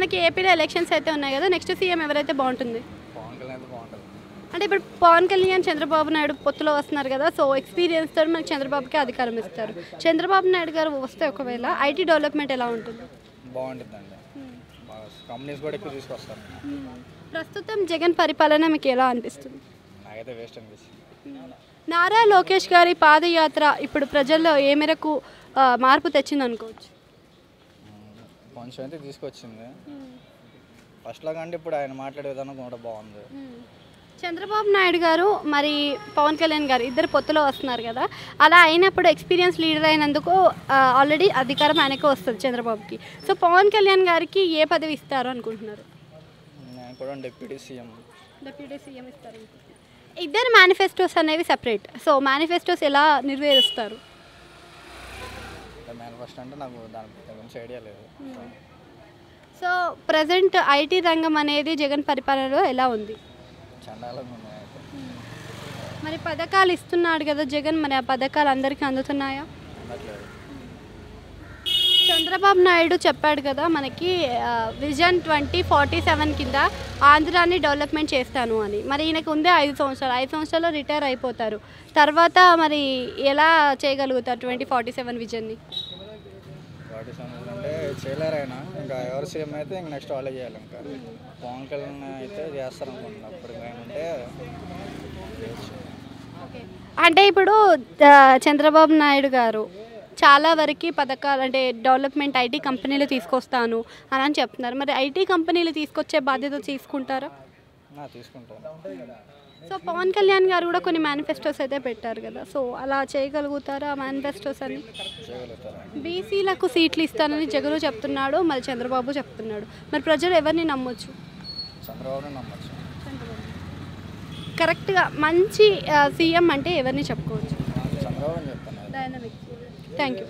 మనకి ఏపీలో ఎలక్షన్స్ అయితే ఉన్నాయి కదా, నెక్స్ట్ సీఎం ఎవరైతే బాగుంటుంది? పవన్ కళ్యాణ్ అయితే బాగుంటుంది. అంటే ఇప్పుడు పవన్ కళ్యాణ్ చంద్రబాబు నాయుడు పొత్తులో వస్తున్నారు కదా, సో ఎక్స్పీరియన్స్ తోటి మనకి చంద్రబాబుకి అధికారం ఇస్తారు. చంద్రబాబు నాయుడు గారు వస్తే ఒకవేళ ఐటీ డెవలప్మెంట్ ఎలా ఉంటుంది? బాగుంటుందండి. కంపెనీస్ కూడా ఎక్కువ తీసుకొస్తారు. ప్రస్తుతం జగన్ పరిపాలన మీకు ఎలా అనిపిస్తుంది? నాకైతే వేస్ట్ అనిపిస్తుంది. నారా లోకేష్ గారి పాదయాత్ర ఇప్పుడు ప్రజల్లో ఏ మేరకు మార్పు తెచ్చింది అనుకోవచ్చు? కొంచెం అయితే తీసుకొచ్చింది. ఫస్ట్లో కంటే ఇప్పుడు ఆయన మాట్లాడే విధానం కూడా బాగుంది. చంద్రబాబు నాయుడు గారు మరి పవన్ కళ్యాణ్ గారు ఇద్దరు పొత్తులో వస్తున్నారు కదా, అలా అయినప్పుడు ఎక్స్పీరియన్స్ లీడర్ అయినందుకు ఆల్రెడీ అధికారం ఆయనకు వస్తుంది చంద్రబాబుకి. సో పవన్ కళ్యాణ్ గారికి ఏ పదవి ఇస్తారు అనుకుంటున్నారు? నేను కూడా డిప్యూటీ సీఎం ఇస్తారు. ఇద్దరు మేనిఫెస్టోస్ అనేవి సెపరేట్. సో మేనిఫెస్టోస్ ఎలా నెరవేరుస్తారు? మేనిఫెస్టో అంటే నాకు దాని గురించి ఐడియా లేదు. సో ప్రజెంట్ ఐటీ రంగం అనేది జగన్ పరిపాలనలో ఎలా ఉంది? చండాలంగా ఉంది అయితే. మరి పథకాలు ఇస్తున్నాడు కదా జగన్, మరి ఆ పథకాలు అందరికీ అందుతున్నాయా? అందట్లేదు. చంద్రబాబు నాయుడు చెప్పాడు కదా మనకి విజన్ 2047 కింద ఆంధ్రాని డెవలప్మెంట్ చేస్తాను అని. మరి ఈయనకు ఉందే 5 సంవత్సరాలు, 5 సంవత్సరాల్లో రిటైర్ అయిపోతారు. తర్వాత మరి ఎలా చేయగలుగుతారు 2047 విజన్ని? 47 అంటే చేయలేరు ఆయన. ఇంకా ఎవరు సీఎం అయితే ఇంక నెక్స్ట్ వాళ్ళే చేయాలి. ఇంకా పవన్ కళ్యాణ్ అయితే చేస్తారు అనుకుంటున్నాను. అప్పుడు ఏమంటే అంటే ఇప్పుడు చంద్రబాబు నాయుడు గారు చాలా వరకు పథకాలు అంటే డెవలప్మెంట్ ఐటీ కంపెనీలు తీసుకొస్తాను అని చెప్తున్నారు. మరి ఐటీ కంపెనీలు తీసుకొచ్చే బాధ్యత తీసుకుంటారా? తీసుకుంటాను. సో పవన్ కళ్యాణ్ గారు కూడా కొన్ని మేనిఫెస్టోస్ అయితే పెట్టారు కదా, సో అలా చేయగలుగుతారా మేనిఫెస్టోస్ అని? బీసీలకు సీట్లు ఇస్తానని జగన్ చెప్తున్నాడు, మరి చంద్రబాబు చెప్తున్నాడు. మరి ప్రజలు ఎవరిని నమ్మొచ్చు? చంద్రబాబుని నమ్మచ్చు. కరెక్ట్గా మంచి సీఎం అంటే ఎవరిని చెప్పుకోవచ్చు? చంద్రబాబు చెప్తాను. Thank you.